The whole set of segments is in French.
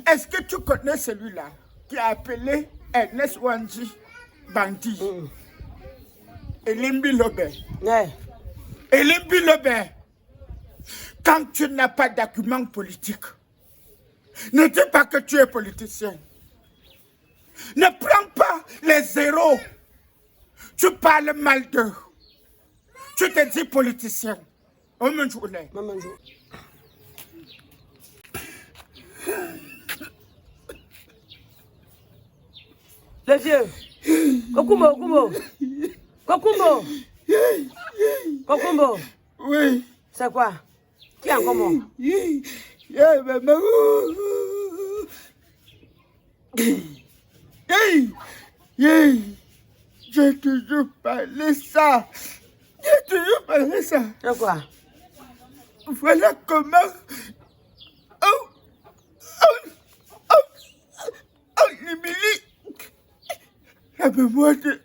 Est-ce que tu connais celui-là qui a appelé Ernest Wanji bandit? Elimbi Lobé. Elimbi Lobé. Quand tu n'as pas d'argument politique, ne dis pas que tu es politicien. Ne prends pas les zéros. Tu parles mal d'eux. Tu te dis politicien. On me joue là. Le vieux. Kokumbo. Kokumbo. Oui. C'est quoi? Qui est encore mort? Maman. J'ai toujours parlé ça. C'est quoi? Voilà comment on humilie la mémoire de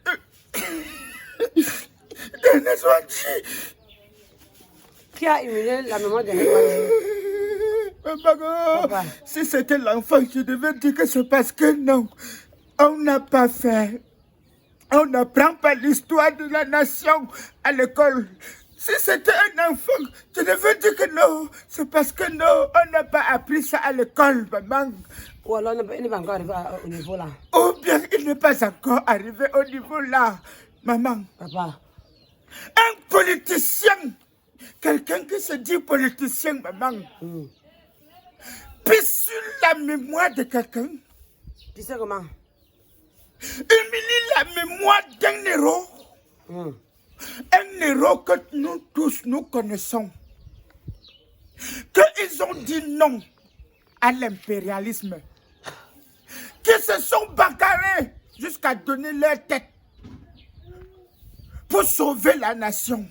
Neswanji. Qui a humilié la mémoire de Neswanji? Papa, si c'était l'enfant, je devais dire que c'est parce que non, on n'a pas fait. On n'apprend pas l'histoire de la nation à l'école. Si c'était un enfant, je devais dire que non, c'est parce que non, on n'a pas appris ça à l'école, maman. Ou alors il n'est pas encore arrivé au niveau là. Ou bien il n'est pas encore arrivé au niveau là, maman. Papa. Un politicien, quelqu'un qui se dit politicien, maman, pisse sur la mémoire de quelqu'un. Tu sais comment? Humilie la mémoire d'un héros. Un héros que nous tous nous connaissons. Qu'ils ont dit non à l'impérialisme. Qu'ils se sont bagarrés jusqu'à donner leur tête pour sauver la nation.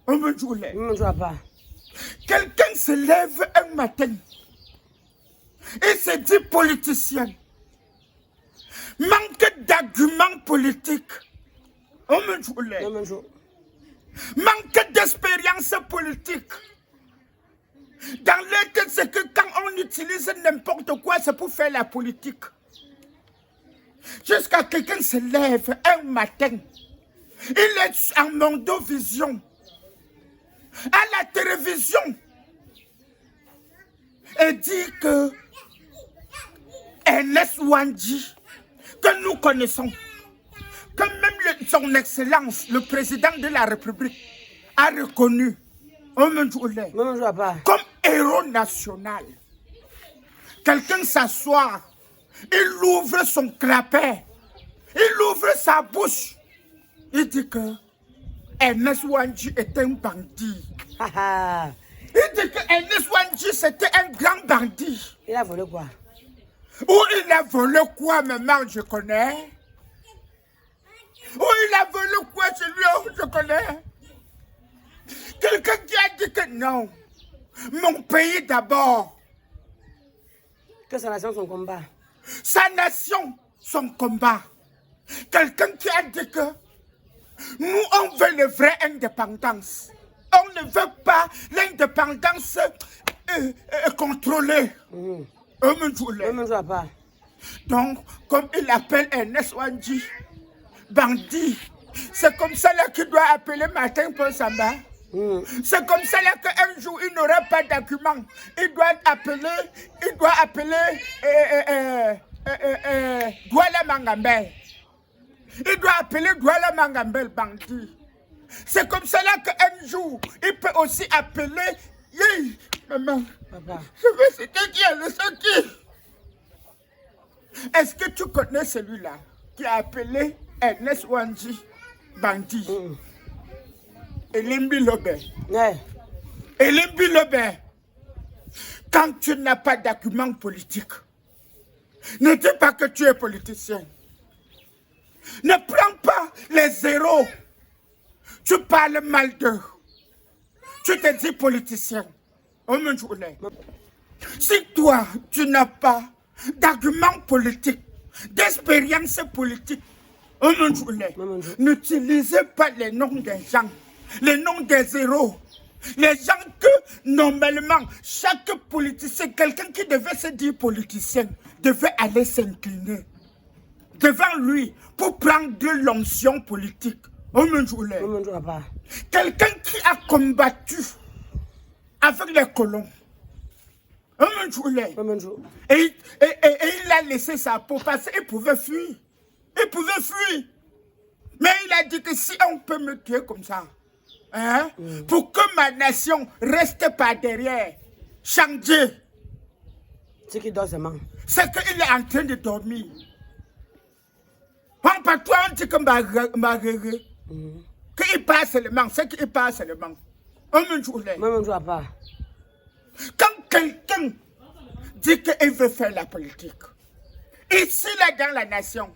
On me joue là. On ne joue pas. Quelqu'un se lève un matin et se dit politicien. Manque d'arguments politiques. On me joue là. Manque d'expérience politique. Dans leur tête, c'est que quand on utilise n'importe quoi, c'est pour faire la politique. Jusqu'à quelqu'un se lève un matin. Il est en mondovision. À la télévision. Et dit que Ernest Wanji, que nous connaissons, que même son excellence, le président de la République, a reconnu comme héros national. Quelqu'un s'assoit, il ouvre son clapet, il ouvre sa bouche, il dit que Ernest Wanji est un bandit. Il dit que Ernest Wanji c'était un grand bandit. Il a volé quoi? Où il a volé quoi, maman, je connais. Où il a volé quoi, celui-là, je connais. Quelqu'un qui a dit que non. Mon pays d'abord. Que sa nation, son combat. Sa nation, son combat. Quelqu'un qui a dit que nous, on veut la vraie indépendance. On ne veut pas l'indépendance contrôlée. On me joue pas. Donc, comme il appelle Ernest Wanji, bandit, c'est comme ça là qu'il doit appeler Martin Paul Samba. C'est comme ça là qu'un jour il n'aura pas d'argument. Il doit appeler Douala Mangambel. Il doit appeler Douala Mangambel bandit. C'est comme ça là qu'un jour il peut aussi appeler maman. Papa. Je veux citer qui est le sorti. Est-ce que tu connais celui-là qui a appelé Ernest Wanji bandit? Elimbi Lobé. Elimbi Lobé. Quand tu n'as pas d'argument politique, ne dis pas que tu es politicien. Ne prends pas les zéros. Tu parles mal d'eux. Tu te dis politicien. On me joue là. Si toi, tu n'as pas d'argument politique, d'expérience politique, on me joue là. N'utilisez pas les noms des gens, les noms des héros. Les gens que, normalement, chaque politicien, quelqu'un qui devait se dire politicien, devait aller s'incliner devant lui pour prendre de l'onction politique. Quelqu'un qui a combattu avec les colons. Et il a laissé sa peau parce qu'il pouvait fuir. Il pouvait fuir. Mais il a dit que si on peut me tuer comme ça, hein, pour que ma nation reste par derrière, changer. C'est qu'il dort seulement. C'est qu'il est en train de dormir. On peut toi, on dit que qu'il passe seulement, c'est qu'il passe seulement. Pas. Quand quelqu'un dit qu'il veut faire la politique, ici là dans la nation,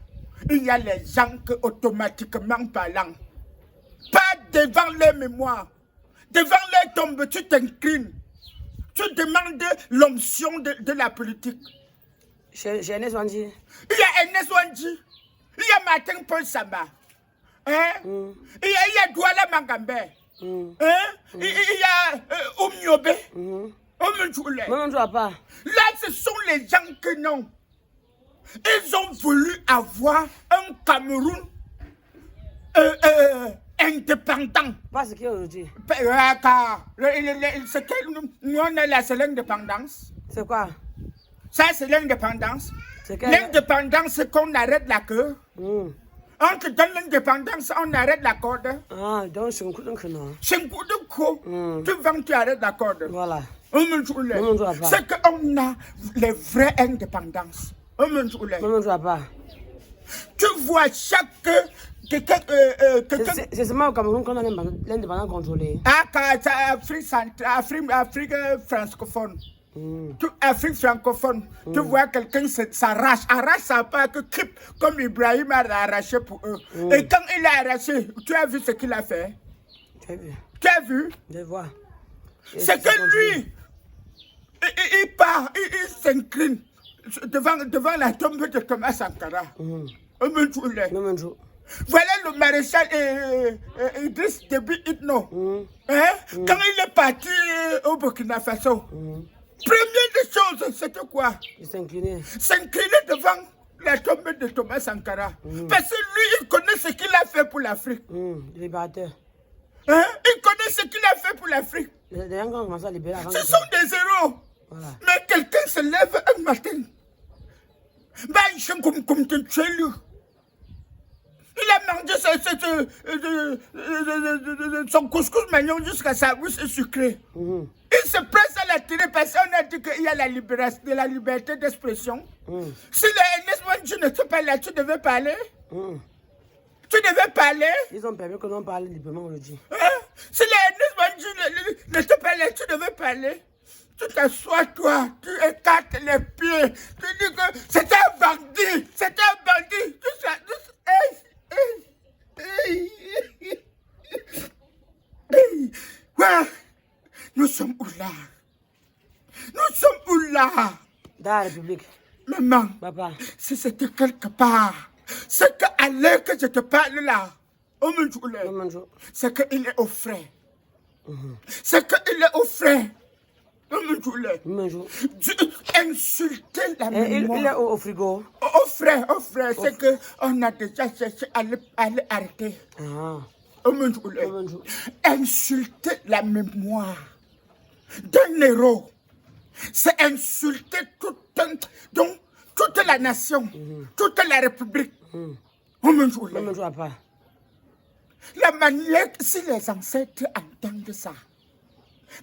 il y a les gens qui automatiquement parlant, pas devant les mémoires, devant les tombes, tu t'inclines, tu demandes l'onction de la politique. J'ai Ernest Wandji. Il y a Ernest Wandji, il y a Martin Paul Samba, hein? Il y a Douala Mangambe, hein? Il y a Oumiobe. Pas. Là, ce sont les gens que non. Ils ont voulu avoir un Cameroun indépendant. Pas ce qu'il y a aujourd'hui. Nous, on a la seule indépendance. C'est quoi? Ça, c'est l'indépendance. L'indépendance, c'est qu'on arrête la queue. On te donne l'indépendance, on arrête la corde. Ah, donc c'est un coup de cœur. C'est un coup de cœur. Tu vends, tu arrêtes la corde. Voilà. C'est qu'on a les vraies indépendances. Tu vois chaque... C'est seulement au Cameroun qu'on a l'indépendance contrôlée. Afrique francophone. Afrique francophone, tu vois quelqu'un s'arrache, arrache sa part que clip comme Ibrahim a arraché pour eux. Et quand il a arraché, tu as vu ce qu'il a fait? Tu as vu? Je vois. C'est que lui, il part, il s'incline devant la tombe de Thomas Sankara. Voilà le maréchal Idriss Déby Itno. Quand il est parti au Burkina Faso, première des choses, c'était quoi? S'incliner. S'incliner devant la tombe de Thomas Sankara. Parce que lui, il connaît ce qu'il a fait pour l'Afrique. Libérateur. Il connaît ce qu'il a fait pour l'Afrique. Ce sont des héros. Voilà. Mais quelqu'un se lève un matin. Il a mangé son couscous mignon jusqu'à sa bouche sucrée. Il se presse à la télé parce qu'on a dit qu'il y a la liberté d'expression. Si les Ernest Wandji ne te parlait là, tu devais parler. Tu devais parler. Ils ont permis que l'on parle librement aujourd'hui. Si les Ernest Wandji ne te parlait là, tu devais parler. Tu t'assois, toi, tu écartes les pieds. Tu dis que c'était un bandit. C'était un bandit. Nous sommes où là? Nous sommes où là? Dans la République. Maman, papa, si c'était quelque part, c'est qu'à l'heure que je te parle là, c'est qu'il est au frais. C'est qu'il est au frais. Insulter la mémoire. Il est au frigo. Au frais, c'est qu'on a déjà cherché à l'arrêter. Insulter la mémoire d'un héros, c'est insulter toute la nation, toute la République. La manière, si les ancêtres entendent ça,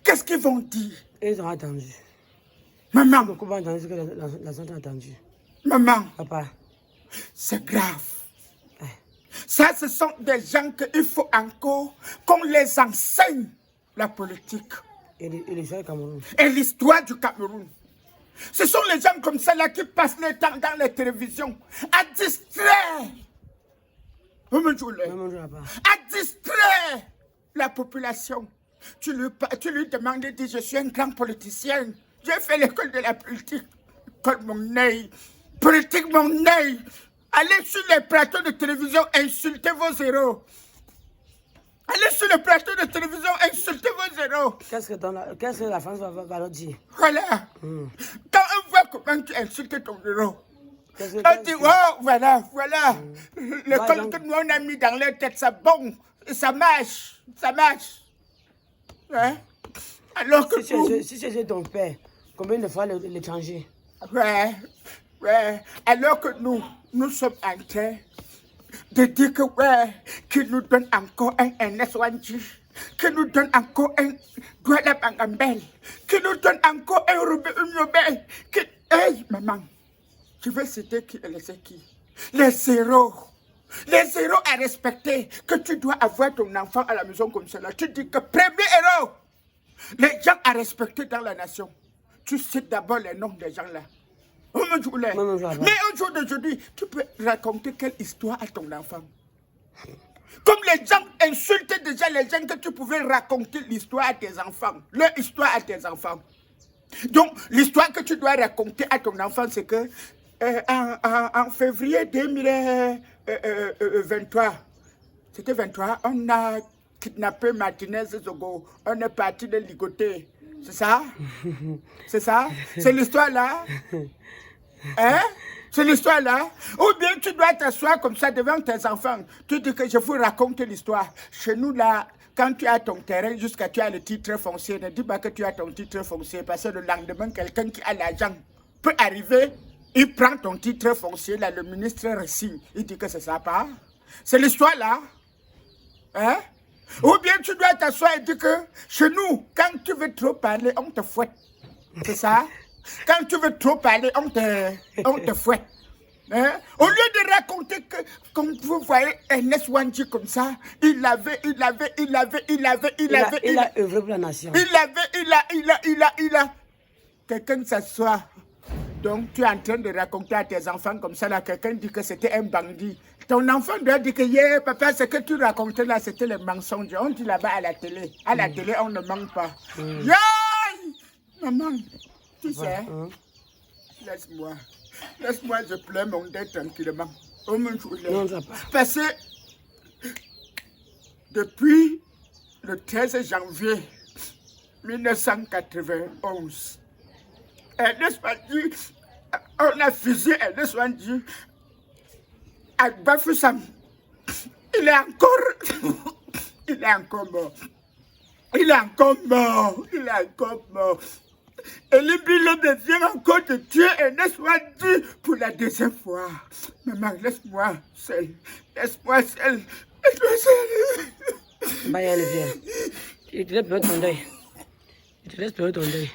qu'est-ce qu'ils vont dire? Ils ont attendu. Maman. Beaucoup ont entendu ce que la santé a entendu. Maman. Papa. C'est grave. Ça, ce sont des gens qu'il faut encore qu'on les enseigne la politique. Et l'histoire du Cameroun. Et l'histoire du Cameroun. Ce sont les gens comme ça là qui passent le temps dans les télévisions à distraire. À distraire la population. Tu lui demandes de dire, je suis un grand politicien. J'ai fait l'école de la politique. École mon œil. Politique mon œil. Allez sur les plateaux de télévision, insultez vos héros. Allez sur le plateau de télévision, insultez vos héros. Qu'est-ce que la France va leur dire? Voilà. Quand on voit comment tu insultes ton héros, Qu'est-ce que on dit, oh, voilà. Le col que nous on a mis dans leur tête, c'est bon. Et ça marche. Hein? Alors que si c'est ton père, combien de fois l'étranger? Ouais. Alors que nous sommes en train de dire que qu'il nous donne encore un NS1G, qu'il nous donne encore un Douala Bangambel, qu'il nous donne encore un Rubé Unyobel. Hey, maman, tu veux citer qui et laisser qui? Les zéros à respecter, que tu dois avoir ton enfant à la maison comme cela. Tu dis que premier héros, les gens à respecter dans la nation. Tu cites d'abord les noms des gens là. Mais au jour d'aujourd'hui, tu peux raconter quelle histoire à ton enfant. Comme les gens insultaient déjà les gens que tu pouvais raconter l'histoire à tes enfants. Leur histoire à tes enfants. Donc, l'histoire que tu dois raconter à ton enfant, c'est que en février 2023, c'était 23, on a kidnappé Martinez Zogo. On est parti de ligoter. C'est ça? C'est ça? C'est l'histoire là? Hein? C'est l'histoire là? Ou bien tu dois t'asseoir comme ça devant tes enfants. Tu dis que je vous raconte l'histoire. Chez nous là, quand tu as ton terrain jusqu'à tu as le titre foncier, ne dis pas que tu as ton titre foncier parce que le lendemain, quelqu'un qui a l'argent peut arriver, il prend ton titre foncier, là, le ministre resigne. Il dit que c'est ça pas. C'est l'histoire là. Hein? Ou bien tu dois t'asseoir et dire que chez nous, quand tu veux trop parler, on te fouette. C'est ça? Quand tu veux trop parler, on te fouette. Hein? Au lieu de raconter que, comme vous voyez, Ernest Wanji comme ça, il a œuvré pour la nation. Il a. Quelqu'un s'assoit. Donc tu es en train de raconter à tes enfants comme ça, là, quelqu'un dit que c'était un bandit. Ton enfant doit dire que, papa, ce que tu racontais là, c'était le mensonge. On dit là-bas à la télé. À la télé, on ne ment pas. Maman. Tu sais, laisse-moi, je pleure mon deuil tranquillement. Non, ça pas. Parce que depuis le 13 janvier 1991, on a fusillé Ernest Wanji à Bafoussam. Il est encore mort. Et le bilan vient encore de tuer Ernest Wanji pour la deuxième fois. Maman, laisse-moi seul. Bah, elle vient. Il te laisse pleurer ton deuil.